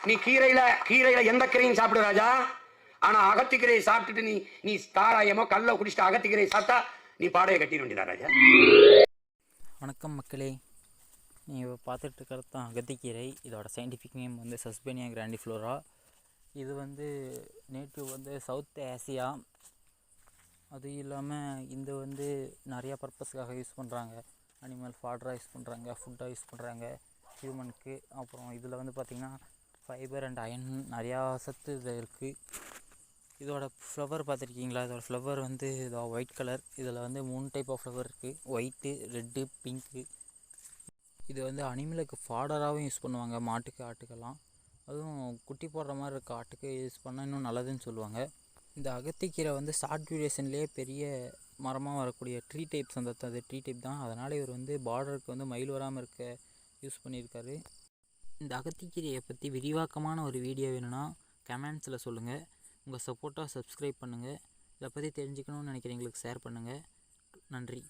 நீ கீரையில எந்த கீரையும் சாப்பிடு ராஜா. ஆனா அகத்திக்கீரையை சாப்பிட்டுட்டு நீ தாராயமோ கல்ல குடிச்சிட்டு அகத்திக்கீரையை சாப்பிட்டா நீ பாடையை கட்டிட வேண்டியதா ராஜா. வணக்கம் மக்களே, நீங்கள் பார்த்துட்டு இருக்கிறது தான் அகத்திக்கீரை. இதோட சயின்டிஃபிக் நேம் வந்து சஸ்பெனியா கிராண்டிஃப்ளோரா. இது வந்து நேட்டிவ் வந்து சவுத் ஆசியா. அது இல்லாமல் இந்த வந்து நிறையா பர்பஸ்க்காக யூஸ் பண்ணுறாங்க. அனிமல் ஃபாடராக யூஸ் பண்ணுறாங்க, ஃபுட்டாக யூஸ் பண்ணுறாங்க ஹியூமனுக்கு. அப்புறம் இதில் வந்து பார்த்திங்கன்னா ஃபைபர் அண்ட் அயன் நிறையா சத்து இதில் இருக்குது. இதோட ஃப்ளவர் பார்த்துருக்கீங்களா? இதோட ஃப்ளவர் வந்து இதோ ஒயிட் கலர். இதில் வந்து 3 டைப் ஆஃப் ஃப்ளவர் இருக்குது, ஒயிட்டு, ரெட்டு, பிங்க்கு. இது வந்து அனிமலுக்கு ஃபாடராகவும் யூஸ் பண்ணுவாங்க, மாட்டுக்கு ஆட்டுக்கெல்லாம். அதுவும் குட்டி போடுற மாதிரி இருக்க ஆட்டுக்கு யூஸ் பண்ணால் இன்னும் நல்லதுன்னு சொல்லுவாங்க. இந்த அகத்திக்கீரை வந்து ஷார்ட் டியூரேஷன்லேயே பெரிய மரமாக வரக்கூடிய ட்ரீ டைப்ஸ் அந்த ட்ரீ டைப் தான். அதனால் இவர் வந்து பார்டருக்கு வந்து மயில் வராமல் இருக்க யூஸ் பண்ணியிருக்காரு. இந்த அகத்திக்கீரையை பற்றி விரிவாக்கமான ஒரு வீடியோ வேணும்னா கமெண்ட்ஸில் சொல்லுங்கள். உங்கள் சப்போர்ட்டாக சப்ஸ்கிரைப் பண்ணுங்கள். இதை பற்றி தெரிஞ்சுக்கணுன்னு நினைக்கிறவங்களுக்கு ஷேர் பண்ணுங்கள். நன்றி.